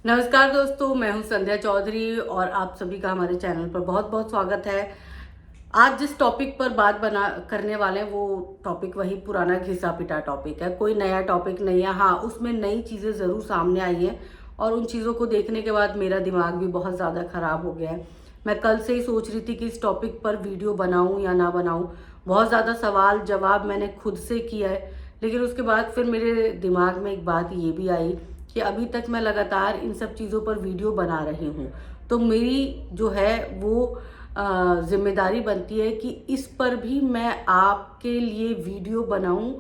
नमस्कार दोस्तों, मैं हूं संध्या चौधरी और आप सभी का हमारे चैनल पर बहुत बहुत स्वागत है। आज जिस टॉपिक पर बात बना करने वाले हैं वो टॉपिक वही पुराना घिसा पिटा टॉपिक है। कोई नया टॉपिक नहीं है। हाँ, उसमें नई चीज़ें ज़रूर सामने आई हैं और उन चीज़ों को देखने के बाद मेरा दिमाग भी बहुत ज़्यादा ख़राब हो गया है। मैं कल से ही सोच रही थी कि इस टॉपिक पर वीडियो बनाऊँ या ना बनाऊँ। बहुत ज़्यादा सवाल जवाब मैंने खुद से किया है, लेकिन उसके बाद फिर मेरे दिमाग में एक बात ये भी आई कि अभी तक मैं लगातार इन सब चीज़ों पर वीडियो बना रही हूँ, तो मेरी जो है वो जिम्मेदारी बनती है कि इस पर भी मैं आपके लिए वीडियो बनाऊं,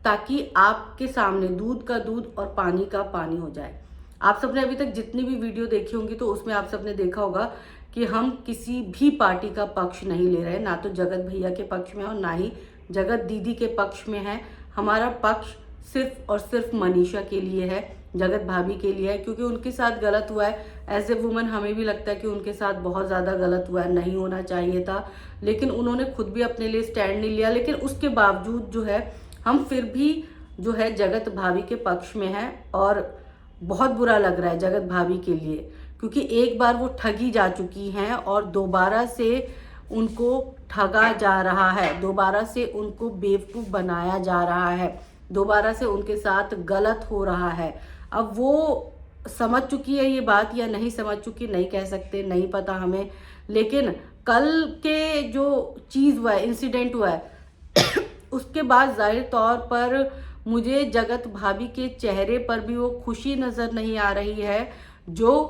ताकि आपके सामने दूध का दूध और पानी का पानी हो जाए। आप सबने अभी तक जितनी भी वीडियो देखी होंगी तो उसमें आप सबने देखा होगा कि हम किसी भी पार्टी का पक्ष नहीं ले रहे, ना तो जगत भैया के पक्ष में और ना ही जगत दीदी के पक्ष में है। हमारा पक्ष सिर्फ और सिर्फ मनीषा के लिए है, जगत भाभी के लिए है, क्योंकि उनके साथ गलत हुआ है। एज ए वुमन हमें भी लगता है कि उनके साथ बहुत ज़्यादा गलत हुआ है, नहीं होना चाहिए था, लेकिन उन्होंने खुद भी अपने लिए स्टैंड नहीं लिया। लेकिन उसके बावजूद जो है हम फिर भी जो है जगत भाभी के पक्ष में है और बहुत बुरा लग रहा है जगत भाभी के लिए, क्योंकि एक बार वो ठगी जा चुकी हैं और दोबारा से उनको ठगा जा रहा है, दोबारा से उनको बेवकूफ़ बनाया जा रहा है, दोबारा से उनके साथ गलत हो रहा है। अब वो समझ चुकी है ये बात या नहीं समझ चुकी नहीं कह सकते, नहीं पता हमें। लेकिन कल के जो चीज़ हुआ है, इंसिडेंट हुआ है उसके बाद जाहिर तौर पर मुझे जगत भाभी के चेहरे पर भी वो खुशी नज़र नहीं आ रही है जो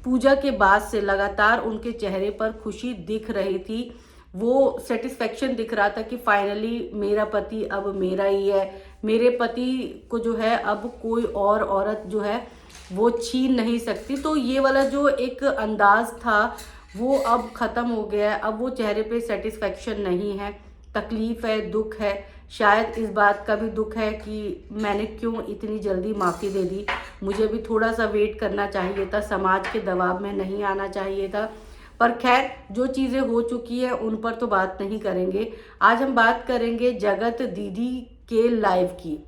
पूजा के बाद से लगातार उनके चेहरे पर खुशी दिख रही थी। वो सेटिस्फेक्शन दिख रहा था कि फाइनली मेरा पति अब मेरा ही है, मेरे पति को जो है अब कोई और औरत जो है वो छीन नहीं सकती। तो ये वाला जो एक अंदाज था वो अब ख़त्म हो गया है। अब वो चेहरे पे सेटिस्फेक्शन नहीं है, तकलीफ़ है, दुख है। शायद इस बात का भी दुख है कि मैंने क्यों इतनी जल्दी माफ़ी दे दी, मुझे भी थोड़ा सा वेट करना चाहिए था, समाज के दबाव में नहीं आना चाहिए था। पर खैर, जो चीज़ें हो चुकी है उन पर तो बात नहीं करेंगे। आज हम बात करेंगे जगत दीदी के लाइव की।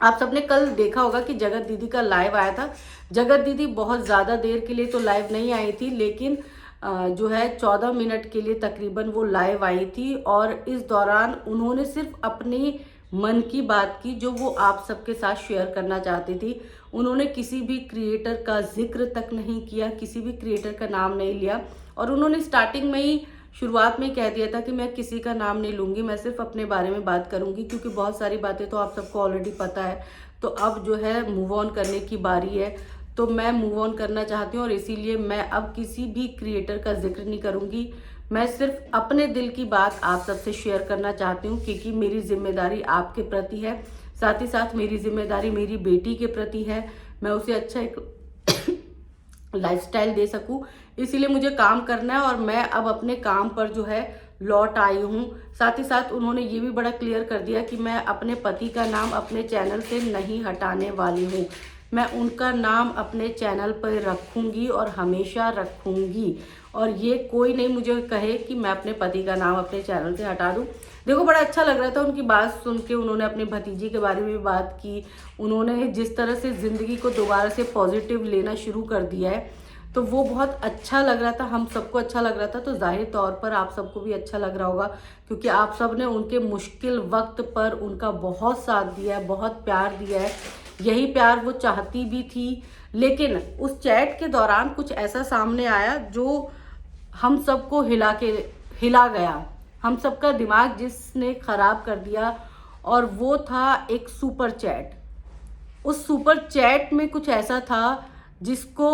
आप सबने कल देखा होगा कि जगत दीदी का लाइव आया था। जगत दीदी बहुत ज़्यादा देर के लिए तो लाइव नहीं आई थी, लेकिन जो है 14 मिनट के लिए तकरीबन वो लाइव आई थी और इस दौरान उन्होंने सिर्फ अपनी मन की बात की जो वो आप सबके साथ शेयर करना चाहती थी। उन्होंने किसी भी क्रिएटर का जिक्र तक नहीं किया, किसी भी क्रिएटर का नाम नहीं लिया और उन्होंने स्टार्टिंग में ही शुरुआत में कह दिया था कि मैं किसी का नाम नहीं लूँगी, मैं सिर्फ अपने बारे में बात करूँगी, क्योंकि बहुत सारी बातें तो आप सबको ऑलरेडी पता है। तो अब जो है मूव ऑन करने की बारी है, तो मैं मूव ऑन करना चाहती हूँ और इसीलिए मैं अब किसी भी क्रिएटर का जिक्र नहीं करूँगी। मैं सिर्फ अपने दिल की बात आप सबसे शेयर करना चाहती हूँ, क्योंकि मेरी जिम्मेदारी आपके प्रति है, साथ ही साथ मेरी जिम्मेदारी मेरी बेटी के प्रति है। मैं उसे अच्छा एक लाइफस्टाइल दे सकूं, इसीलिए मुझे काम करना है और मैं अब अपने काम पर जो है लौट आई हूँ। साथ ही साथ उन्होंने ये भी बड़ा क्लियर कर दिया कि मैं अपने पति का नाम अपने चैनल से नहीं हटाने वाली हूँ, मैं उनका नाम अपने चैनल पर रखूँगी और हमेशा रखूँगी। और ये कोई नहीं मुझे कहे कि मैं अपने पति का नाम अपने चैनल से हटा दूँ। देखो, बड़ा अच्छा लग रहा था उनकी बात सुन के। उन्होंने अपनी भतीजी के बारे में भी बात की, उन्होंने जिस तरह से ज़िंदगी को दोबारा से पॉजिटिव लेना शुरू कर दिया है, तो वो बहुत अच्छा लग रहा था, हम सबको अच्छा लग रहा था। तो जाहिर तौर पर आप सबको भी अच्छा लग रहा होगा, क्योंकि आप सब ने उनके मुश्किल वक्त पर उनका बहुत साथ दिया है, बहुत प्यार दिया है। यही प्यार वो चाहती भी थी। लेकिन उस चैट के दौरान कुछ ऐसा सामने आया जो हम सबको हिला गया, हम सबका दिमाग जिसने ख़राब कर दिया, और वो था एक सुपर चैट। उस सुपर चैट में कुछ ऐसा था जिसको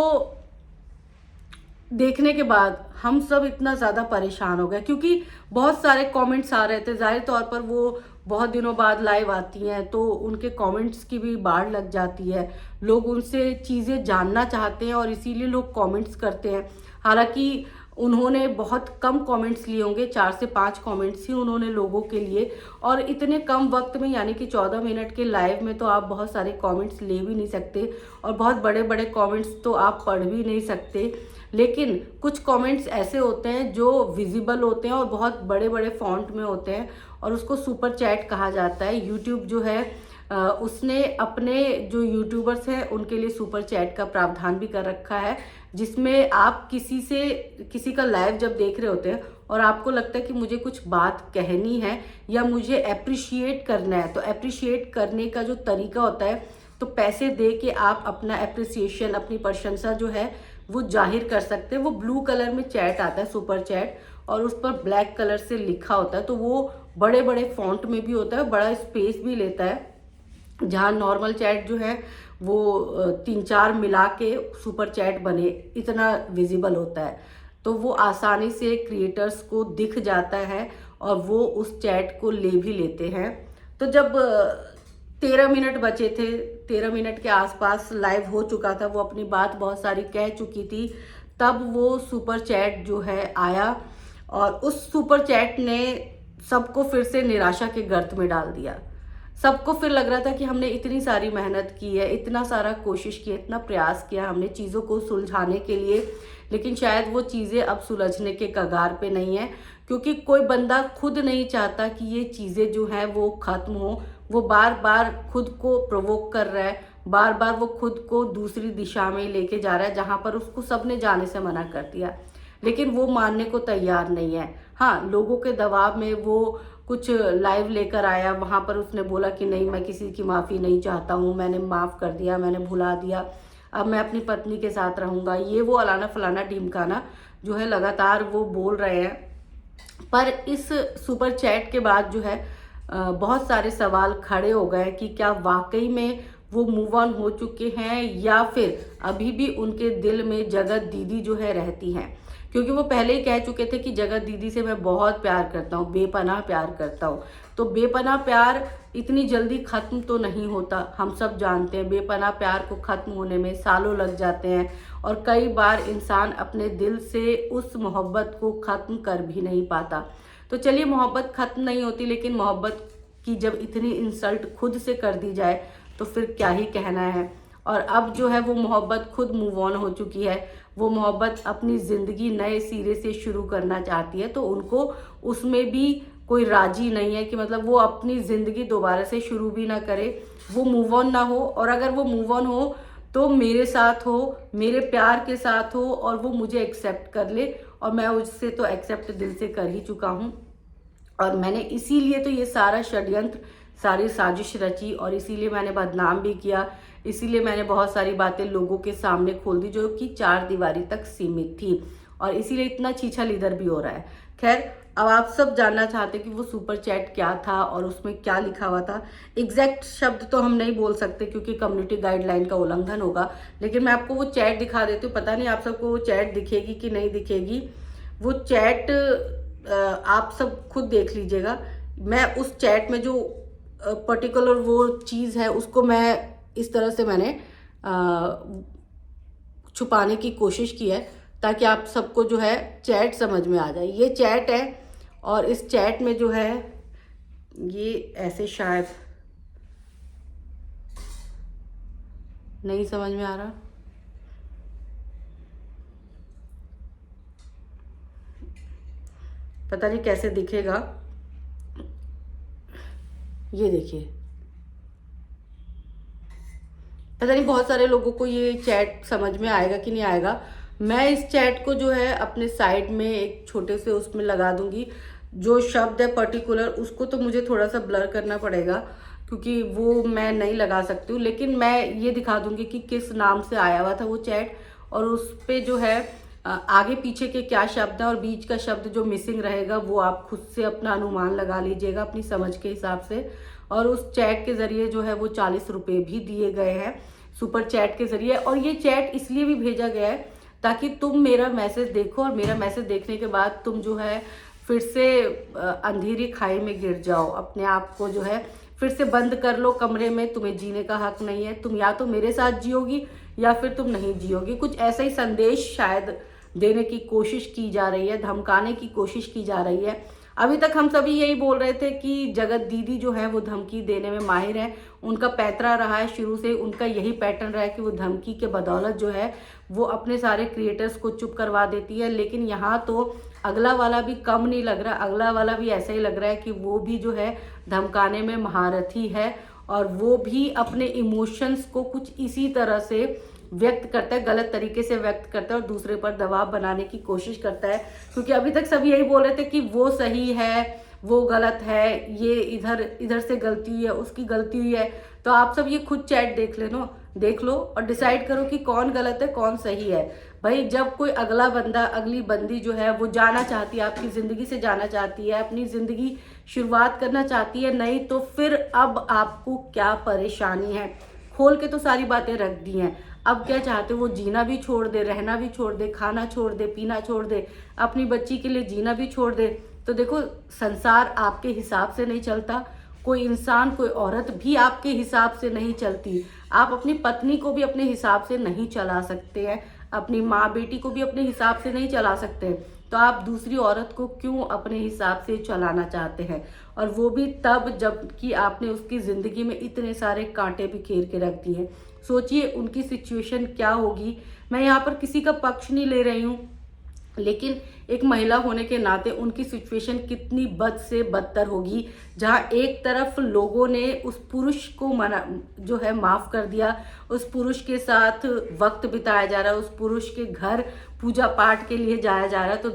देखने के बाद हम सब इतना ज़्यादा परेशान हो गए, क्योंकि बहुत सारे कमेंट्स आ रहे थे। जाहिर तौर पर वो बहुत दिनों बाद लाइव आती हैं तो उनके कमेंट्स की भी बाढ़ लग जाती है, लोग उनसे चीज़ें जानना चाहते हैं और इसीलिए लोग कमेंट्स करते हैं। हालांकि उन्होंने बहुत कम कमेंट्स लिए होंगे, 4 से 5 कमेंट्स ही उन्होंने लोगों के लिए, और इतने कम वक्त में यानी कि 14 मिनट के लाइव में तो आप बहुत सारे कमेंट्स ले भी नहीं सकते और बहुत बड़े बड़े कमेंट्स तो आप पढ़ भी नहीं सकते। लेकिन कुछ कमेंट्स ऐसे होते हैं जो विजिबल होते हैं और बहुत बड़े बड़े फॉन्ट में होते हैं और उसको सुपर चैट कहा जाता है। यूट्यूब जो है उसने अपने जो यूट्यूबर्स हैं उनके लिए सुपर चैट का प्रावधान भी कर रखा है, जिसमें आप किसी का लाइव जब देख रहे होते हैं और आपको लगता है कि मुझे कुछ बात कहनी है या मुझे अप्रिशिएट करना है, तो अप्रिशिएट करने का जो तरीका होता है, तो पैसे दे के आप अपना अप्रिसिएशन, अपनी प्रशंसा जो है वो जाहिर कर सकते हैं। वो ब्लू कलर में चैट आता है, सुपर चैट, और उस पर ब्लैक कलर से लिखा होता है, तो वो बड़े बड़े फॉन्ट में भी होता है, बड़ा स्पेस भी लेता है। जहाँ नॉर्मल चैट जो है वो 3-4 मिला के सुपर चैट बने इतना विजिबल होता है, तो वो आसानी से क्रिएटर्स को दिख जाता है और वो उस चैट को ले भी लेते हैं। तो जब 13 मिनट बचे थे, 13 मिनट के आसपास लाइव हो चुका था, वो अपनी बात बहुत सारी कह चुकी थी, तब वो सुपर चैट जो है आया और उस सुपर चैट ने सबको फिर से निराशा के गर्त में डाल दिया। सबको फिर लग रहा था कि हमने इतनी सारी मेहनत की है, इतना सारा कोशिश की, इतना प्रयास किया हमने चीज़ों को सुलझाने के लिए, लेकिन शायद वो चीज़ें अब सुलझने के कगार पे नहीं है, क्योंकि कोई बंदा खुद नहीं चाहता कि ये चीज़ें जो हैं वो ख़त्म हो। वो बार बार खुद को प्रोवोक कर रहा है, बार बार वो खुद को दूसरी दिशा में लेके जा रहा है, जहाँ पर उसको सबने जाने से मना कर दिया, लेकिन वो मानने को तैयार नहीं है। हाँ, लोगों के दबाव में वो कुछ लाइव लेकर आया, वहाँ पर उसने बोला कि नहीं, मैं किसी की माफ़ी नहीं चाहता हूँ, मैंने माफ़ कर दिया, मैंने भुला दिया, अब मैं अपनी पत्नी के साथ रहूँगा, ये वो अलाना फलाना ढिमकाना जो है लगातार वो बोल रहे हैं। पर इस सुपर चैट के बाद जो है बहुत सारे सवाल खड़े हो गए कि क्या वाकई में वो मूव ऑन हो चुके हैं या फिर अभी भी उनके दिल में जगत दीदी जो है रहती हैं, क्योंकि वो पहले ही कह चुके थे कि जगत दीदी से मैं बहुत प्यार करता हूँ, बेपनाह प्यार करता हूँ। तो बेपनाह प्यार इतनी जल्दी ख़त्म तो नहीं होता, हम सब जानते हैं। बेपनाह प्यार को ख़त्म होने में सालों लग जाते हैं और कई बार इंसान अपने दिल से उस मोहब्बत को ख़त्म कर भी नहीं पाता। तो चलिए, मोहब्बत ख़त्म नहीं होती, लेकिन मोहब्बत की जब इतनी इंसल्ट खुद से कर दी जाए तो फिर क्या ही कहना है। और अब जो है वो मोहब्बत खुद मूव ऑन हो चुकी है, वो मोहब्बत अपनी ज़िंदगी नए सिरे से शुरू करना चाहती है, तो उनको उसमें भी कोई राजी नहीं है कि मतलब वो अपनी ज़िंदगी दोबारा से शुरू भी ना करे, वो मूव ऑन ना हो, और अगर वो मूव ऑन हो तो मेरे साथ हो, मेरे प्यार के साथ हो, और वो मुझे एक्सेप्ट कर ले। और मैं उससे तो एक्सेप्ट दिल से कर ही चुका हूँ, और मैंने इसीलिए तो ये सारा षड्यंत्र, सारी साजिश रची, और इसीलिए मैंने बदनाम भी किया, इसीलिए मैंने बहुत सारी बातें लोगों के सामने खोल दी जो कि 4 दीवारी तक सीमित थी, और इसीलिए इतना छीछा लीदर भी हो रहा है। खैर, अब आप सब जानना चाहते कि वो सुपर चैट क्या था और उसमें क्या लिखा हुआ था। एग्जैक्ट शब्द तो हम नहीं बोल सकते क्योंकि कम्युनिटी गाइडलाइन का उल्लंघन होगा, लेकिन मैं आपको वो चैट दिखा देती हूँ। पता नहीं आप सबको वो चैट दिखेगी कि नहीं दिखेगी। वो चैट आप सब खुद देख लीजिएगा। मैं उस चैट में जो पर्टिकुलर वो चीज़ है उसको मैं इस तरह से मैंने छुपाने की कोशिश की है ताकि आप सबको जो है चैट समझ में आ जाए। ये चैट है और इस चैट में जो है ये ऐसे शायद नहीं समझ में आ रहा, पता नहीं कैसे दिखेगा। ये देखिए, पता नहीं बहुत सारे लोगों को ये चैट समझ में आएगा कि नहीं आएगा। मैं इस चैट को जो है अपने साइड में एक छोटे से उसमें लगा दूंगी। जो शब्द है पर्टिकुलर उसको तो मुझे थोड़ा सा ब्लर करना पड़ेगा क्योंकि वो मैं नहीं लगा सकती हूँ, लेकिन मैं ये दिखा दूंगी कि किस नाम से आया हुआ था वो चैट, और उस पे जो है आगे पीछे के क्या शब्द है और बीच का शब्द जो मिसिंग रहेगा वो आप खुद से अपना अनुमान लगा लीजिएगा अपनी समझ के हिसाब से। और उस चैट के ज़रिए जो है वो 40 रुपये भी दिए गए हैं सुपर चैट के ज़रिए। और ये चैट इसलिए भी भेजा गया है ताकि तुम मेरा मैसेज देखो और मेरा मैसेज देखने के बाद तुम जो है फिर से अंधेरी खाई में गिर जाओ, अपने आप को जो है फिर से बंद कर लो कमरे में। तुम्हें जीने का हक नहीं है, तुम या तो मेरे साथ जियोगी या फिर तुम नहीं जियोगी। कुछ ऐसा ही संदेश शायद देने की कोशिश की जा रही है, धमकाने की कोशिश की जा रही है। अभी तक हम सभी यही बोल रहे थे कि जगत दीदी जो है वो धमकी देने में माहिर है, उनका पैतरा रहा है शुरू से, उनका यही पैटर्न रहा है कि वो धमकी के बदौलत जो है वो अपने सारे क्रिएटर्स को चुप करवा देती है। लेकिन यहाँ तो अगला वाला भी कम नहीं लग रहा, अगला वाला भी ऐसा ही लग रहा है कि वो भी जो है धमकाने में महारथी है और वो भी अपने इमोशंस को कुछ इसी तरह से व्यक्त करता है, गलत तरीके से व्यक्त करता है और दूसरे पर दबाव बनाने की कोशिश करता है। क्योंकि अभी तक सब यही बोल रहे थे कि वो सही है, वो गलत है, ये इधर इधर से गलती हुई है, उसकी गलती हुई है। तो आप सब ये खुद चैट देख लो और डिसाइड करो कि कौन गलत है कौन सही है। भाई जब कोई अगला बंदा अगली बंदी जो है वो जाना चाहती है, आपकी ज़िंदगी से जाना चाहती है, अपनी ज़िंदगी शुरुआत करना चाहती है, नहीं तो फिर अब आपको क्या परेशानी है? खोल के तो सारी बातें रख दी हैं। अब क्या चाहते हो? वो जीना भी छोड़ दे, रहना भी छोड़ दे, खाना छोड़ दे, पीना छोड़ दे, अपनी बच्ची के लिए जीना भी छोड़ दे। तो देखो, संसार आपके हिसाब से नहीं चलता, कोई इंसान कोई औरत भी आपके हिसाब से नहीं चलती। आप अपनी पत्नी को भी अपने हिसाब से नहीं चला सकते हैं, अपनी माँ बेटी को भी अपने हिसाब से नहीं चला सकते। तो आप दूसरी औरत को क्यों अपने हिसाब से चलाना चाहते हैं? और वो भी तब जब कि आपने उसकी ज़िंदगी में इतने सारे कांटे बिखेर के रख दिए। सोचिए उनकी सिचुएशन क्या होगी। मैं यहाँ पर किसी का पक्ष नहीं ले रही हूँ, लेकिन एक महिला होने के नाते उनकी सिचुएशन कितनी बद से बदतर होगी, जहाँ एक तरफ लोगों ने उस पुरुष को जो है माफ़ कर दिया, उस पुरुष के साथ वक्त बिताया जा रहा है, उस पुरुष के घर पूजा पाठ के लिए जाया जा रहा है, तो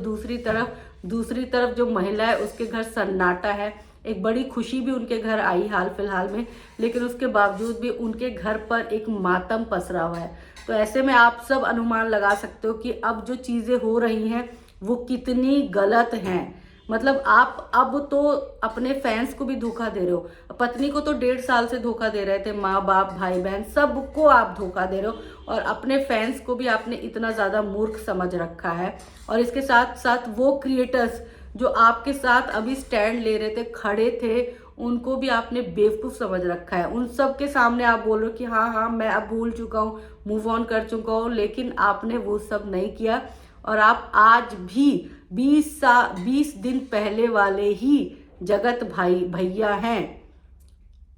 दूसरी तरफ जो महिला है उसके घर सन्नाटा है। एक बड़ी खुशी भी उनके घर आई हाल फिलहाल में, लेकिन उसके बावजूद भी उनके घर पर एक मातम पसरा हुआ है। तो ऐसे में आप सब अनुमान लगा सकते हो कि अब जो चीज़ें हो रही हैं वो कितनी गलत हैं। मतलब आप अब तो अपने फैंस को भी धोखा दे रहे हो, पत्नी को तो 1.5 साल से धोखा दे रहे थे, माँ बाप भाई बहन सबको आप धोखा दे रहे हो, और अपने फैंस को भी आपने इतना ज़्यादा मूर्ख समझ रखा है। और इसके साथ साथ वो क्रिएटर्स जो आपके साथ अभी स्टैंड ले रहे थे, खड़े थे, उनको भी आपने बेवकूफ़ समझ रखा है। उन सब के सामने आप बोल रहे हो कि हाँ मैं अब भूल चुका हूँ, मूव ऑन कर चुका हूँ, लेकिन आपने वो सब नहीं किया। और आप आज भी 20 दिन पहले वाले ही जगत भैया हैं।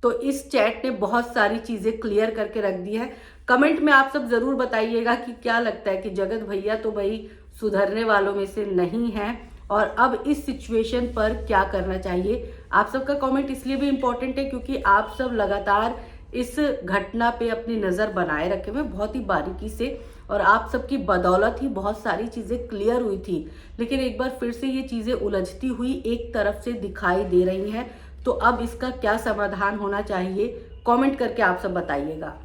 तो इस चैट ने बहुत सारी चीज़ें क्लियर करके रख दी है। कमेंट में आप सब ज़रूर बताइएगा कि क्या लगता है कि जगत भैया तो भाई सुधरने वालों में से नहीं है, और अब इस सिचुएशन पर क्या करना चाहिए। आप सबका कमेंट इसलिए भी इम्पोर्टेंट है क्योंकि आप सब लगातार इस घटना पे अपनी नज़र बनाए रखे हुए बहुत ही बारीकी से, और आप सबकी बदौलत ही बहुत सारी चीज़ें क्लियर हुई थी। लेकिन एक बार फिर से ये चीज़ें उलझती हुई एक तरफ से दिखाई दे रही हैं। तो अब इसका क्या समाधान होना चाहिए, कमेंट करके आप सब बताइएगा।